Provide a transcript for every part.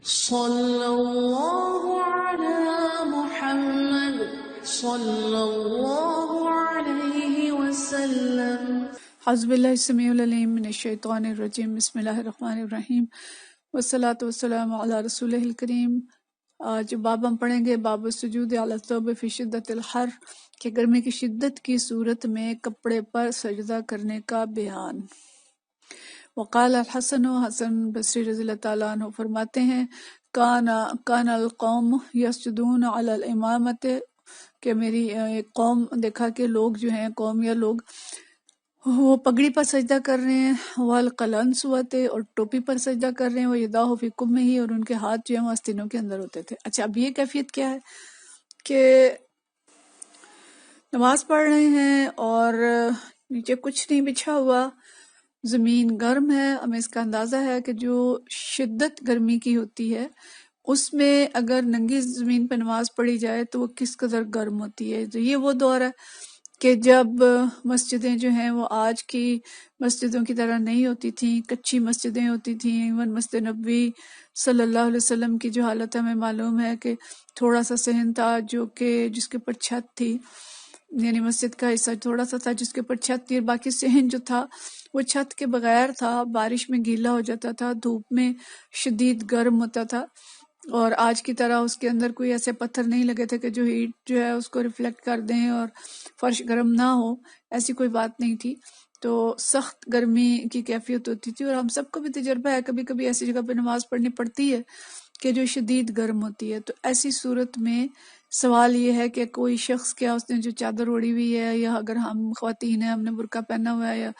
صلی اللہ علی محمد صلی اللہ علیہ وسلم۔ اعوذ باللہ السمیع العلیم من الشیطان الرجیم، بسم اللہ الرحمن الرحیم، والصلاۃ والسلام علی رسولہ الکریم۔ آج باب ہم پڑھیں گے باب السجود علی الثوب فی شدت الحر، کہ گرمی کی شدت کی صورت میں کپڑے پر سجدہ کرنے کا بیان۔ وقال الحسن، حسن بصری رضی اللہ تعالیٰ عنہ فرماتے ہیں، کان القوم یسجدون علی الامامۃ، کہ میری ایک قوم دیکھا کہ لوگ جو ہیں، قوم یا لوگ، وہ پگڑی پر سجدہ کر رہے ہیں، والقلنسوۃ، اور ٹوپی پر سجدہ کر رہے ہیں، وہ یداہ فی کمہ، اور ان کے ہاتھ جو ہیں آستینوں کے اندر ہوتے تھے۔ اچھا، اب یہ کیفیت کیا ہے کہ نماز پڑھ رہے ہیں اور نیچے کچھ نہیں بچھا ہوا، زمین گرم ہے۔ ہمیں اس کا اندازہ ہے کہ جو شدت گرمی کی ہوتی ہے اس میں اگر ننگی زمین پہ نماز پڑھی جائے تو وہ کس قدر گرم ہوتی ہے۔ تو یہ وہ دور ہے کہ جب مسجدیں جو ہیں وہ آج کی مسجدوں کی طرح نہیں ہوتی تھیں، کچی مسجدیں ہوتی تھیں۔ ایون مسجد نبوی صلی اللہ علیہ وسلم کی جو حالت ہمیں معلوم ہے کہ تھوڑا سا صحن تھا جو کہ جس کے اوپر چھت تھی، یعنی مسجد کا حصہ تھوڑا سا تھا جس کے اوپر چھت تھی، اور باقی صحن جو تھا وہ چھت کے بغیر تھا، بارش میں گیلا ہو جاتا تھا، دھوپ میں شدید گرم ہوتا تھا، اور آج کی طرح اس کے اندر کوئی ایسے پتھر نہیں لگے تھے کہ جو ہیٹ جو ہے اس کو ریفلیکٹ کر دیں اور فرش گرم نہ ہو، ایسی کوئی بات نہیں تھی۔ تو سخت گرمی کی کیفیت ہوتی تھی، اور ہم سب کو بھی تجربہ ہے، کبھی کبھی ایسی جگہ پہ نماز پڑھنی پڑتی ہے کہ جو شدید گرم ہوتی ہے۔ تو ایسی صورت میں سوال یہ ہے کہ کوئی شخص کیا اس نے جو چادر اوڑی ہوئی ہے، یا اگر ہم خواتین ہیں ہم نے برقع پہنا ہوا ہے یا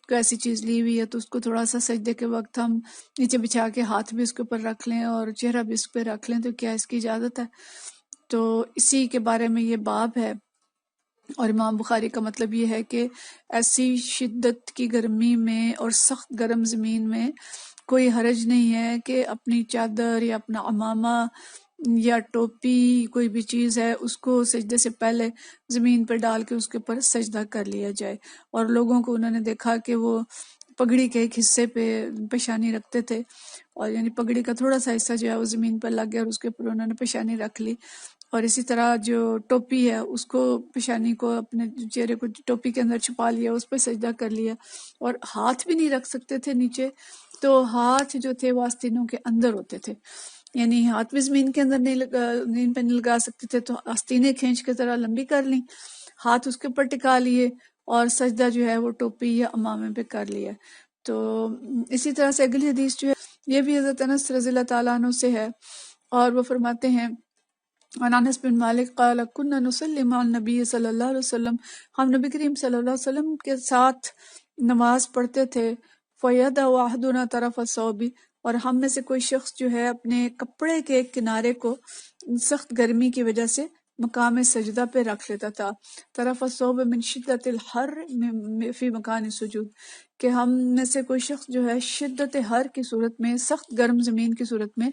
کوئی ایسی چیز لی ہوئی ہے، تو اس کو تھوڑا سا سجدے کے وقت ہم نیچے بچھا کے ہاتھ بھی اس کے اوپر رکھ لیں اور چہرہ بھی اس پہ رکھ لیں، تو کیا اس کی اجازت ہے؟ تو اسی کے بارے میں یہ باب ہے، اور امام بخاری کا مطلب یہ ہے کہ ایسی شدت کی گرمی میں اور سخت گرم زمین میں کوئی حرج نہیں ہے کہ اپنی چادر یا اپنا عمامہ یا ٹوپی کوئی بھی چیز ہے اس کو سجدے سے پہلے زمین پر ڈال کے اس کے اوپر سجدہ کر لیا جائے۔ اور لوگوں کو انہوں نے دیکھا کہ وہ پگڑی کے ایک حصے پہ پیشانی رکھتے تھے، اور یعنی پگڑی کا تھوڑا سا حصہ جو ہے وہ زمین پر لگ گیا اور اس کے اوپر انہوں نے پیشانی رکھ لی، اور اسی طرح جو ٹوپی ہے اس کو پیشانی کو اپنے چہرے کو ٹوپی کے اندر چھپا لیا، اس پہ سجدہ کر لیا، اور ہاتھ بھی نہیں رکھ سکتے تھے نیچے، تو ہاتھ جو تھے وہ آستینوں کے اندر ہوتے تھے، یعنی ہاتھ بھی زمین کے اندر زمین پہ نہیں لگا سکتے تھے، تو آستینیں کھینچ کے ذرا لمبی کر لیں، ہاتھ اس کے اوپر ٹکا لیے، اور سجدہ جو ہے وہ ٹوپی یا عمامے پہ کر لیا۔ تو اسی طرح سے اگلی حدیث جو ہے یہ بھی حضرت انس رضی اللہ تعالیٰ عنہ سے ہے، اور وہ فرماتے ہیں، عن انس بن مالک قال كنا نصلي مع النبي صلی اللہ علیہ وسلم، ہم نبی کریم صلی اللہ علیہ وسلم کے ساتھ نماز پڑھتے تھے، فَيَدَعُ أَحَدُنَا طَرَفَ الثَّوْبِ، اور ہم میں سے کوئی شخص جو ہے اپنے کپڑے کے ایک کنارے کو سخت گرمی کی وجہ سے مقام سجدہ پہ رکھ لیتا تھا، طرف الثوب من شدت الحر فی مکان سجود، کہ ہم میں سے کوئی شخص جو ہے شدت حر کی صورت میں، سخت گرم زمین کی صورت میں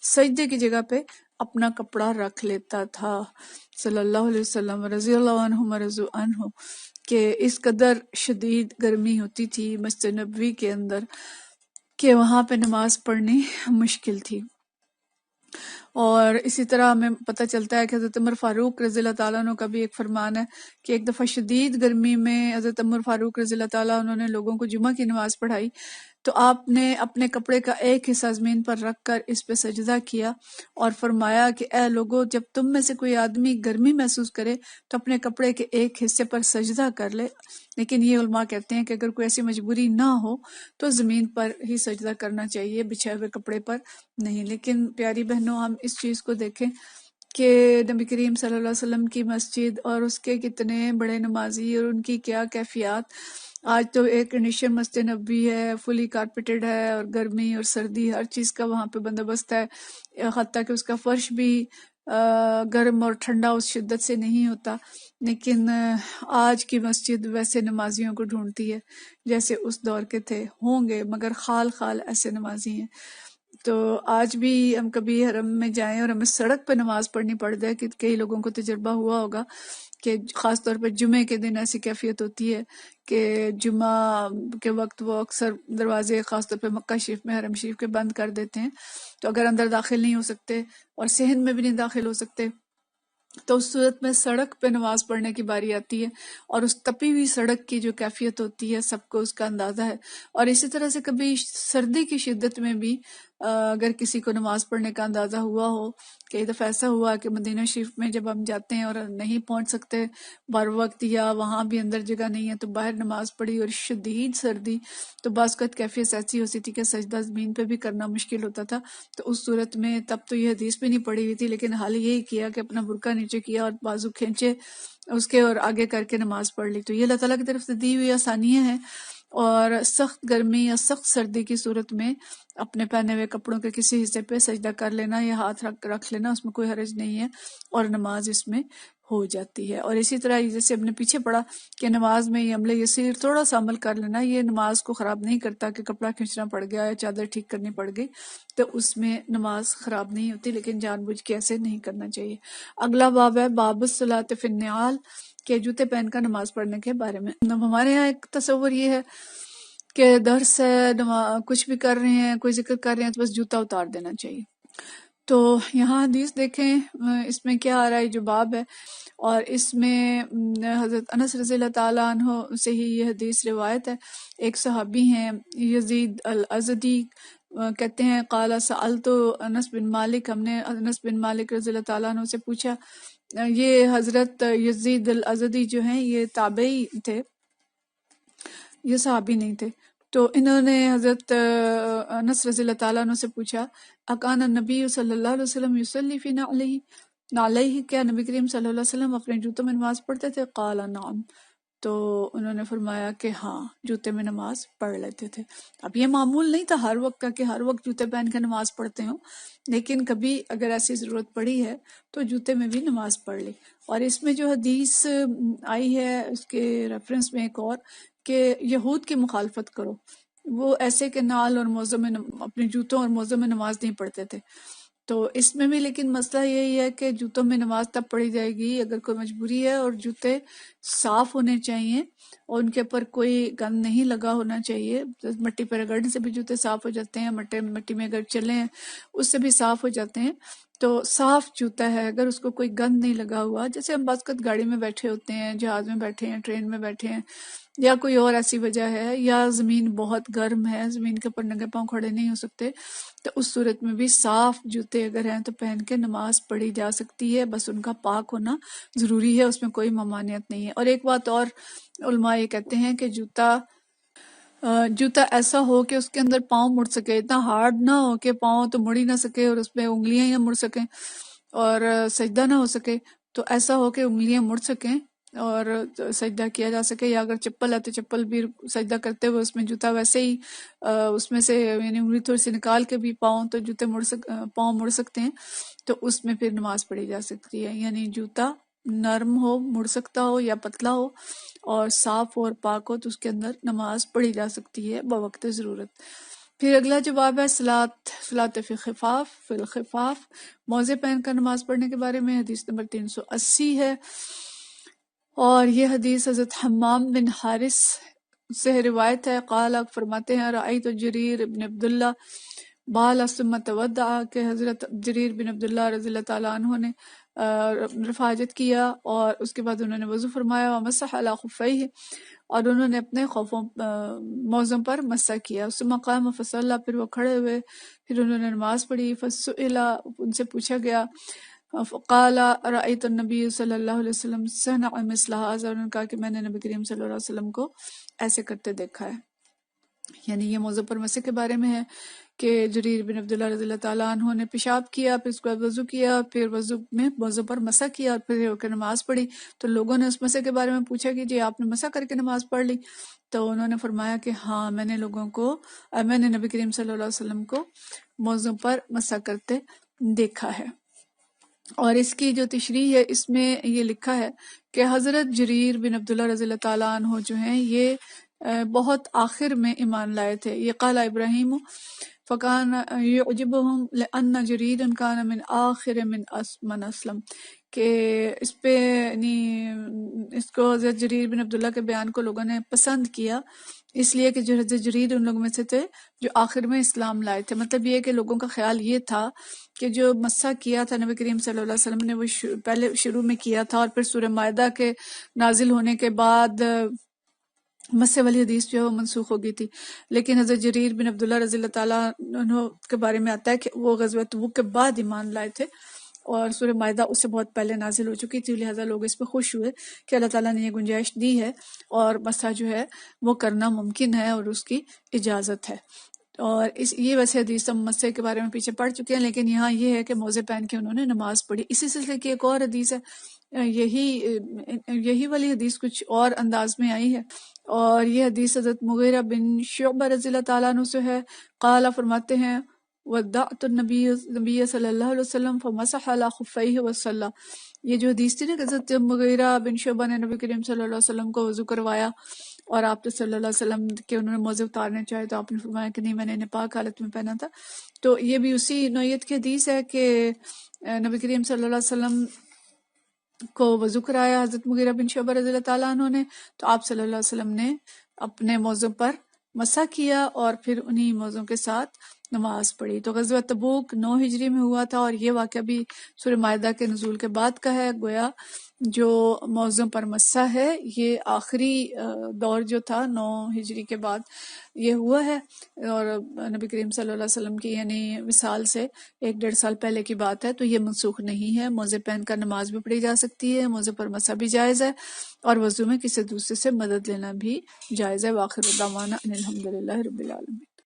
سجدے کی جگہ پہ اپنا کپڑا رکھ لیتا تھا، صلی اللہ علیہ وسلم، رضی اللہ عنہ ورضوا عنہ، کہ اس قدر شدید گرمی ہوتی تھی مسجد نبوی کے اندر کہ وہاں پہ نماز پڑھنی مشکل تھی۔ اور اسی طرح ہمیں پتہ چلتا ہے کہ حضرت عمر فاروق رضی اللہ تعالیٰ عنہ کا بھی ایک فرمان ہے کہ ایک دفعہ شدید گرمی میں حضرت عمر فاروق رضی اللہ تعالیٰ عنہ نے لوگوں کو جمعہ کی نماز پڑھائی، تو آپ نے اپنے کپڑے کا ایک حصہ زمین پر رکھ کر اس پہ سجدہ کیا اور فرمایا کہ اے لوگو، جب تم میں سے کوئی آدمی گرمی محسوس کرے تو اپنے کپڑے کے ایک حصے پر سجدہ کر لے، لیکن یہ علماء کہتے ہیں کہ اگر کوئی ایسی مجبوری نہ ہو تو زمین پر ہی سجدہ کرنا چاہیے، بچھائے ہوئے کپڑے پر نہیں۔ لیکن پیاری بہنوں، ہم اس چیز کو دیکھیں کہ نبی کریم صلی اللہ علیہ وسلم کی مسجد اور اس کے کتنے بڑے نمازی اور ان کی کیا کیفیات۔ آج تو ایئر کنڈیشن مسجد نبوی ہے، فلی کارپیٹڈ ہے، اور گرمی اور سردی ہر چیز کا وہاں پہ بندوبست ہے، حتیٰ کہ اس کا فرش بھی گرم اور ٹھنڈا اس شدت سے نہیں ہوتا، لیکن آج کی مسجد ویسے نمازیوں کو ڈھونڈتی ہے جیسے اس دور کے تھے، ہوں گے مگر خال خال ایسے نمازی ہیں۔ تو آج بھی ہم کبھی حرم میں جائیں اور ہمیں سڑک پہ نماز پڑھنی پڑ جائے، کہ کئی لوگوں کو تجربہ ہوا ہوگا کہ خاص طور پہ جمعے کے دن ایسی کیفیت ہوتی ہے کہ جمعہ کے وقت وہ اکثر دروازے خاص طور پہ مکہ شریف میں، حرم شریف کے بند کر دیتے ہیں، تو اگر اندر داخل نہیں ہو سکتے اور صحن میں بھی نہیں داخل ہو سکتے تو اس صورت میں سڑک پہ نماز پڑھنے کی باری آتی ہے، اور اس تپی ہوئی سڑک کی جو کیفیت ہوتی ہے سب کو اس کا اندازہ ہے۔ اور اسی طرح سے کبھی سردی کی شدت میں بھی اگر کسی کو نماز پڑھنے کا اندازہ ہوا ہو، کئی دفعہ ایسا ہوا کہ مدینہ شریف میں جب ہم جاتے ہیں اور نہیں پہنچ سکتے بر وقت، یا وہاں بھی اندر جگہ نہیں ہے تو باہر نماز پڑھی اور شدید سردی، تو بعض اوقات کیفیت ایسی ہوتی تھی کہ سجدہ زمین پہ بھی کرنا مشکل ہوتا تھا، تو اس صورت میں تب تو یہ حدیث بھی نہیں پڑھی ہوئی تھی، لیکن حال یہی کیا کہ اپنا برقع نیچے کیا اور بازو کھینچے اس کے اور آگے کر کے نماز پڑھ لی۔ تو یہ اللہ تعالیٰ کی طرف سے دی ہوئی آسانیاں ہیں، اور سخت گرمی یا سخت سردی کی صورت میں اپنے پہنے ہوئے کپڑوں کے کسی حصے پہ سجدہ کر لینا یا ہاتھ رکھ لینا، اس میں کوئی حرج نہیں ہے، اور نماز اس میں ہو جاتی ہے۔ اور اسی طرح جیسے ہم نے پیچھے پڑھا کہ نماز میں یہ عمل یسیر تھوڑا سا عمل کر لینا یہ نماز کو خراب نہیں کرتا، کہ کپڑا کھینچنا پڑ گیا یا چادر ٹھیک کرنی پڑ گئی تو اس میں نماز خراب نہیں ہوتی، لیکن جان بوجھ کے ایسے نہیں کرنا چاہیے۔ اگلا باب ہے باب الصلاۃ فی النعال، کہ جوتے پہن کر نماز پڑھنے کے بارے میں۔ ہمارے ہاں ایک تصور یہ ہے کہ درس ہے، کچھ بھی کر رہے ہیں، کوئی ذکر کر رہے ہیں تو بس جوتا اتار دینا چاہیے۔ تو یہاں حدیث دیکھیں اس میں کیا آ رہا ہے، جو باب ہے، اور اس میں حضرت انس رضی اللہ تعالیٰ عنہ سے ہی یہ حدیث روایت ہے۔ ایک صحابی ہیں یزید الازدی، کہتے ہیں قال سألت انس بن مالک، ہم نے انس بن مالک رضی اللہ تعالیٰ عنہ سے پوچھا۔ یہ حضرت یزید الازدی جو ہیں یہ تابعی تھے، یہ صحابی نہیں تھے، تو انہوں نے حضرت انس رضی اللہ تعالیٰ عنہ سے پوچھا اکان النبی صلی اللہ علیہ وسلم یصلی فی نعلیہ، کیا نبی کریم صلی اللہ علیہ وسلم اپنے جوتوں میں نماز پڑھتے تھے؟ قال نعم، تو انہوں نے فرمایا کہ ہاں جوتے میں نماز پڑھ لیتے تھے۔ اب یہ معمول نہیں تھا ہر وقت کا کہ ہر وقت جوتے پہن کے نماز پڑھتے ہوں، لیکن کبھی اگر ایسی ضرورت پڑی ہے تو جوتے میں بھی نماز پڑھ لی۔ اور اس میں جو حدیث آئی ہے اس کے ریفرنس میں ایک اور، کہ یہود کی مخالفت کرو، وہ ایسے کہ نال اور موزوں میں اپنے جوتوں اور موزوں میں نماز نہیں پڑھتے تھے۔ تو اس میں بھی لیکن مسئلہ یہی ہے کہ جوتوں میں نماز تب پڑھی جائے گی اگر کوئی مجبوری ہے، اور جوتے صاف ہونے چاہیے اور ان کے اوپر کوئی گند نہیں لگا ہونا چاہیے۔ مٹی پر رگڑنے سے بھی جوتے صاف ہو جاتے ہیں، مٹی میں اگر چلیں اس سے بھی صاف ہو جاتے ہیں۔ تو صاف جوتا ہے اگر اس کو کوئی گند نہیں لگا ہوا، جیسے ہم بعض اوقات گاڑی میں بیٹھے ہوتے ہیں، جہاز میں بیٹھے ہیں، ٹرین میں بیٹھے ہیں، یا کوئی اور ایسی وجہ ہے، یا زمین بہت گرم ہے، زمین کے اوپر ننگے پاؤں کھڑے نہیں ہو سکتے، تو اس صورت میں بھی صاف جوتے اگر ہیں تو پہن کے نماز پڑھی جا سکتی ہے، بس ان کا پاک ہونا ضروری ہے، اس میں کوئی ممانعت نہیں ہے۔ اور ایک بات اور علماء یہ کہتے ہیں کہ جوتا ایسا ہو کہ اس کے اندر پاؤں مڑ سکے، اتنا ہارڈ نہ ہو کہ پاؤں تو مڑ ہی نہ سکے اور اس پہ انگلیاں ہی مڑ سکیں اور سجدہ نہ ہو سکے، تو ایسا ہو کہ انگلیاں مڑ سکیں اور سجدہ کیا جا سکے۔ یا اگر چپل ہے تو چپل بھی سجدہ کرتے ہوئے اس میں جوتا ویسے ہی اس میں سے یعنی انگلی تھوڑی سی نکال کے بھی پاؤں مڑ سکتے ہیں، تو اس میں پھر نماز پڑھی جا سکتی ہے۔ یعنی جوتا نرم ہو، مڑ سکتا ہو یا پتلا ہو اور صاف اور پاک ہو تو اس کے اندر نماز پڑھی جا سکتی ہے بوقت ضرورت۔ پھر اگلا جواب ہے صلاۃ فی الخفاف، موزے پہن کر نماز پڑھنے کے بارے میں۔ حدیث نمبر 380 ہے، اور یہ حدیث حضرت حمام بن حارث سے روایت ہے۔ قال، فرماتے ہیں رأیت جریر ابن عبداللہ بال ثم تودع، کہ حضرت جریر بن عبداللہ رضی اللہ تعالیٰ عنہ نے رفع حاجت کیا اور اس کے بعد انہوں نے وضو فرمایا، ومسح علی خفیہ، اور انہوں نے اپنے موزوں پر مسح کیا، ثم قام فصلی، پھر وہ کھڑے ہوئے، پھر انہوں نے نماز پڑھی، فسئل، ان سے پوچھا گیا، قال رأیت النبی صلی اللہ علیہ وسلم صنع مثل هذا، انہوں نے کہا کہ میں نے نبی کریم صلی اللہ علیہ وسلم کو ایسے کرتے دیکھا ہے۔ یعنی یہ موضوع پر مسح کے بارے میں ہے کہ جریر بن عبداللہ رضی اللہ تعالیٰ عنہ نے پیشاب کیا، پھر اس کے بعد وضو کیا، پھر وضو میں موضوع پر مسح کیا اور پھر ہو کے نماز پڑھی۔ تو لوگوں نے اس مسح کے بارے میں پوچھا کہ جی آپ نے مسح کر کے نماز پڑھ لی؟ تو انہوں نے فرمایا کہ ہاں میں نے نبی کریم صلی اللہ علیہ وسلم کو موضوع پر مسح کرتے دیکھا ہے۔ اور اس کی جو تشریح ہے اس میں یہ لکھا ہے کہ حضرت جریر بن عبداللہ رضی اللہ تعالیٰ عنہ جو ہیں یہ بہت آخر میں ایمان لائے تھے۔ یہ قال ابراہیم فکان یعجبہم لأن جریر کان من آخر من اسلم، کہ اس پہ یعنی اس کو حضرت جریر بن عبداللہ کے بیان کو لوگوں نے پسند کیا، اس لیے کہ جو حضرت جریر ان لوگوں میں سے تھے جو آخر میں اسلام لائے تھے۔ مطلب یہ کہ لوگوں کا خیال یہ تھا کہ جو مسح کیا تھا نبی کریم صلی اللہ علیہ وسلم نے وہ پہلے شروع میں کیا تھا، اور پھر سورہ مائدہ کے نازل ہونے کے بعد مسح والی حدیث جو ہے وہ منسوخ ہو گئی تھی۔ لیکن حضرت جریر بن عبداللہ رضی اللہ تعالیٰ عنہ کے بارے میں آتا ہے کہ وہ غزوہ تبوک کے بعد ایمان لائے تھے، اور سورہ مائدہ اس سے بہت پہلے نازل ہو چکی تھی، لہٰذا لوگ اس پہ خوش ہوئے کہ اللہ تعالیٰ نے یہ گنجائش دی ہے اور مسح جو ہے وہ کرنا ممکن ہے اور اس کی اجازت ہے۔ اور یہ ویسے حدیث ہم مسح کے بارے میں پیچھے پڑھ چکے ہیں، لیکن یہاں یہ ہے کہ موزے پہن کے انہوں نے نماز پڑھی۔ اسی سلسلے کی ایک اور حدیث ہے، یہی والی حدیث کچھ اور انداز میں آئی ہے، اور یہ حدیث حضرت مغیرہ بن شعبہ رضی اللہ تعالیٰ عنہ سے ہے۔ قال فرماتے ہیں ودعت النبی صلی اللہ علیہ وسلم فمسح علی خفیہ وصلی، یہ جو حدیث تھی نا کہ حضرت مغیرہ بن شعبہ نے نبی کریم صلی اللہ علیہ وسلم کو وضو کروایا اور آپ صلی اللہ علیہ وسلم کے انہوں نے موزے اتارنے چاہے تو آپ نے فرمایا کہ نہیں، میں نے پاک حالت میں پہنا تھا۔ تو یہ بھی اسی نوعیت کی حدیث ہے کہ نبی کریم صلی اللہ علیہ وسلم کو وضو کرایا حضرت مغیرہ بن شعبہ رضی اللہ تعالیٰ عنہ نے، تو آپ صلی اللہ علیہ وسلم نے اپنے موضوع پر مسح کیا اور پھر انہی موضوع کے ساتھ نماز پڑھی۔ تو غزوہ تبوک 9 ہجری میں ہوا تھا، اور یہ واقعہ بھی سورہ مائدہ کے نزول کے بعد کا ہے۔ گویا جو موضوع پر مسح ہے یہ آخری دور جو تھا 9 ہجری کے بعد یہ ہوا ہے، اور نبی کریم صلی اللہ علیہ وسلم کی یعنی وصال سے 1-1.5 سال پہلے کی بات ہے، تو یہ منسوخ نہیں ہے۔ موزے پہن کر نماز بھی پڑھی جا سکتی ہے، موزے پر مسح بھی جائز ہے، اور وضو میں کسی دوسرے سے مدد لینا بھی جائز ہے۔ وآخر دعوانا ان الحمدللہ رب العالمین۔